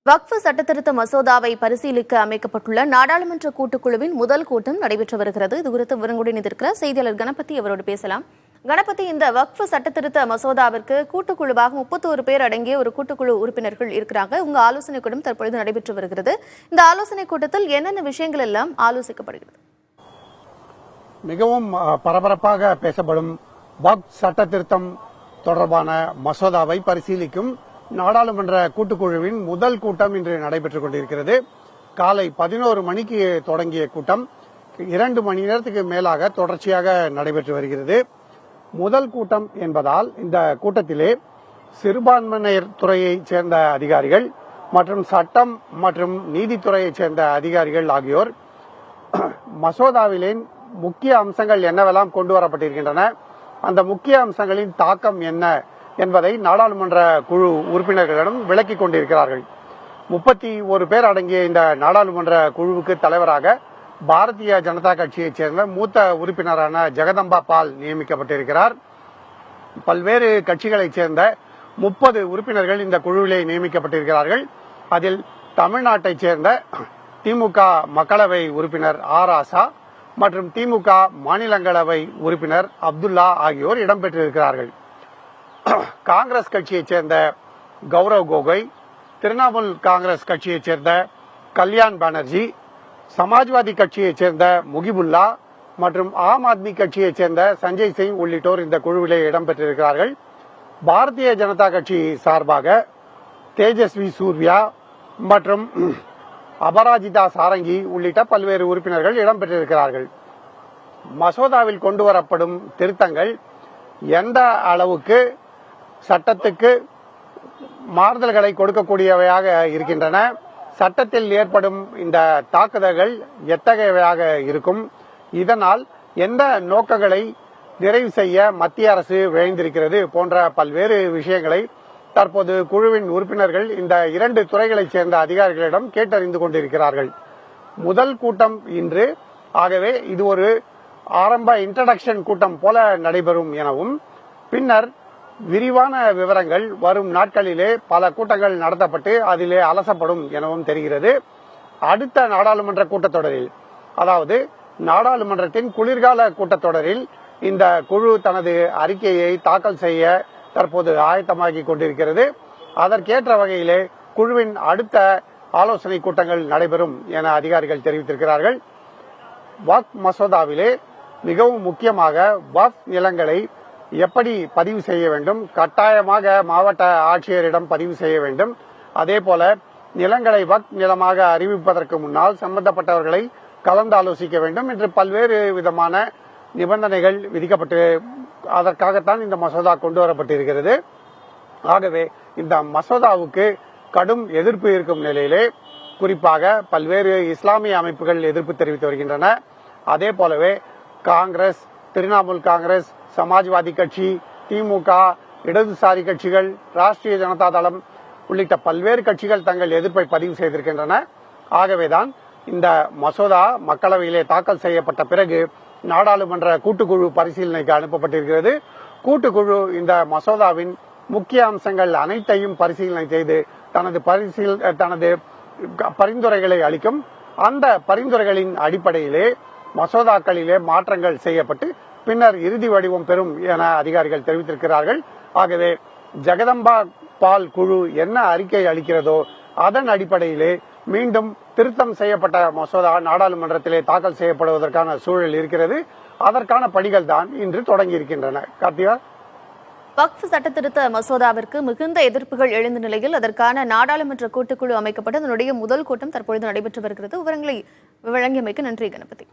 வக்ஃப் சட்டத்திருத்த மசோதாவை பரிசீலிக்க அமைக்கப்பட்டுள்ள நாடாளுமன்ற கூட்டுக்குழுவின் முதல் கூட்டம் நடைபெற்று வருகிறது. இதுகுறித்து விவரங்களுடன் இருக்கிற செய்தியாளர் கணபதி அவரோடு பேசலாம். கணபதி, இந்த வக்ஃப் சட்டத்திருத்த மசோதாவிற்கு கூட்டுக்குழுவாக 31 பேர் அடங்கிய ஒரு கூட்டுக்குழு உறுப்பினர்கள் இருக்கிறாங்க. உங்க ஆலோசனை கூட்டம் தற்பொழுது நடைபெற்று வருகிறது. இந்த ஆலோசனை கூட்டத்தில் என்னென்ன விஷயங்கள் எல்லாம் ஆலோசிக்கப்படுகிறது? மிகவும் பரபரப்பாக பேசப்படும் வக்ஃப் சட்ட திருத்தம் தொடர்பான மசோதாவை பரிசீலிக்கும் நாடாளுமன்ற கூட்டுக்குழுவின் முதல் கூட்டம் இன்று நடைபெற்றுக் கொண்டிருக்கிறது. காலை 11 மணிக்கு தொடங்கிய கூட்டம் 2 மணி நேரத்துக்கு மேலாக தொடர்ச்சியாக நடைபெற்று வருகிறது. முதல் கூட்டம் என்பதால் இந்த கூட்டத்திலே சிறுபான்மையினர் துறையைச் சேர்ந்த அதிகாரிகள் மற்றும் சட்டம் மற்றும் நீதித்துறையைச் சேர்ந்த அதிகாரிகள் ஆகியோர் மசோதாவிலே முக்கிய அம்சங்கள் என்னவெல்லாம் கொண்டு வரப்பட்டிருக்கின்றன, அந்த முக்கிய அம்சங்களின் தாக்கம் என்ன என்பதை நாடாளுமன்ற குழு உறுப்பினர்களிடம் விளக்கிக் கொண்டிருக்கிறார்கள். 31 பேர் அடங்கிய இந்த நாடாளுமன்ற குழுவுக்கு தலைவராக பாரதிய ஜனதா கட்சியைச் சேர்ந்த மூத்த உறுப்பினரான ஜெகதம்பா பால் நியமிக்கப்பட்டிருக்கிறார். பல்வேறு கட்சிகளைச் சேர்ந்த 30 உறுப்பினர்கள் இந்த குழுவிலே நியமிக்கப்பட்டிருக்கிறார்கள். அதில் தமிழ்நாட்டைச் சேர்ந்த திமுக மக்களவை உறுப்பினர் ஆராசா மற்றும் திமுக மாநிலங்களவை உறுப்பினர் அப்துல்லா ஆகியோர் இடம்பெற்றிருக்கிறார்கள். காங்கிரஸ் கட்சியைச் சேர்ந்த கௌரவ் கோகோய், திரிணாமுல் காங்கிரஸ் கட்சியைச் சேர்ந்த கல்யாண் பானர்ஜி, சமாஜ்வாதி கட்சியைச் சேர்ந்த முகிபுல்லா மற்றும் ஆம் ஆத்மி கட்சியைச் சேர்ந்த சஞ்சய் சிங் உள்ளிட்டோர் இந்த குழுவிலே இடம்பெற்றிருக்கிறார்கள். பாரதிய ஜனதா கட்சி சார்பாக தேஜஸ்வி சூர்யா மற்றும் அபராஜிதா சாரங்கி உள்ளிட்ட பல்வேறு உறுப்பினர்கள் இடம்பெற்றிருக்கிறார்கள். மசோதாவில் கொண்டு வரப்படும் திருத்தங்கள் எந்த அளவுக்கு சட்டத்துக்கு மாறுதல்களை கொடுக்கக்கூடியவையாக இருக்கின்றன, சட்டத்தில் ஏற்படும் இந்த தாக்குதல்கள் எத்தகையவையாக இருக்கும், இதனால் எந்த நோக்கங்களை நிறைவு செய்ய மத்திய அரசு விழைந்திருக்கிறது போன்ற பல்வேறு விஷயங்களை தற்போது குழுவின் உறுப்பினர்கள் இந்த 2 துறைகளைச் சேர்ந்த அதிகாரிகளிடம் கேட்டறிந்து கொண்டிருக்கிறார்கள். முதல் கூட்டம் இன்று, ஆகவே இது ஒரு ஆரம்ப இன்ட்ரடக்ஷன் கூட்டம் போல நடைபெறும் எனவும் பின்னர் விரிவான விவரங்கள் வரும் நாட்களிலே பல கூட்டங்கள் நடத்தப்பட்டு அதிலே அலசப்படும் எனவும் தெரிகிறது. அடுத்த நாடாளுமன்ற கூட்டத்தொடரில், அதாவது நாடாளுமன்றத்தின் குளிர்கால கூட்டத்தொடரில் இந்த குழு தனது அறிக்கையை தாக்கல் செய்ய தற்போது ஆயத்தமாகி கொண்டிருக்கிறது. அதற்கேற்ற வகையிலே குழுவின் அடுத்த ஆலோசனை கூட்டங்கள் நடைபெறும் என அதிகாரிகள் தெரிவித்திருக்கிறார்கள். வக்ஃப் மசோதாவிலே மிகவும் முக்கியமாக வக்ஃப் நிலங்களை எப்படி பதிவு செய்ய வேண்டும், கட்டாயமாக மாவட்ட ஆட்சியரிடம் பதிவு செய்ய வேண்டும். அதேபோல நிலங்களை வக்ஃப் நிலமாக அறிவிப்பதற்கு முன்னால் சம்பந்தப்பட்டவர்களை கலந்து ஆலோசிக்க வேண்டும் என்று பல்வேறு விதமான நிபந்தனைகள் விதிக்கப்பட்டு அதற்காகத்தான் இந்த மசோதா கொண்டு வரப்பட்டிருக்கிறது. ஆகவே இந்த மசோதாவுக்கு கடும் எதிர்ப்பு இருக்கும் நிலையிலே குறிப்பாக பல்வேறு இஸ்லாமிய அமைப்புகள் எதிர்ப்பு தெரிவித்து வருகின்றன. அதே போலவே காங்கிரஸ், திரிணாமுல் காங்கிரஸ், சமாஜ்வாதி கட்சி, திமுக, இடதுசாரி கட்சிகள், ராஷ்டிரிய ஜனதா தளம் உள்ளிட்ட பல்வேறு கட்சிகள் தங்கள் எதிர்ப்பை பதிவு செய்திருக்கின்றன. ஆகவேதான் இந்த மசோதா மக்களவையிலே தாக்கல் செய்யப்பட்ட பிறகு நாடாளுமன்ற கூட்டுக்குழு பரிசீலனைக்கு அனுப்பப்பட்டிருக்கிறது. கூட்டுக்குழு இந்த மசோதாவின் முக்கிய அம்சங்கள் அனைத்தையும் பரிசீலனை செய்து தனது பரிந்துரைகளை அளிக்கும். அந்த பரிந்துரைகளின் அடிப்படையிலே மசோதாக்களிலே மாற்றங்கள் செய்யப்பட்டு பின்னர் இறுதி வடிவம் பெறும் என அதிகாரிகள் தெரிவித்திருக்கிறார்கள். ஆகவே ஜெகதம்பா பால் குழு என்ன அறிக்கை அளிக்கிறதோ அதன் அடிப்படையிலே மீண்டும் திருத்தம் செய்யப்பட்ட மசோதா நாடாளுமன்றத்திலே தாக்கல் செய்யப்படுவதற்கான சூழல் இருக்கிறது. அதற்கான பணிகள் தான் இன்று தொடங்கி இருக்கின்றன. கார்த்திகா, வக்ஃப் சட்டத்திருத்த மசோதாவிற்கு மிகுந்த எதிர்ப்புகள் எழுந்த நிலையில் அதற்கான நாடாளுமன்ற கூட்டுக்குழு அமைக்கப்பட்டு அதனுடைய முதல் கூட்டம் தற்பொழுது நடைபெற்று வருகிறது. விவரங்களை வழங்கியமைக்கு நன்றி கணபதி.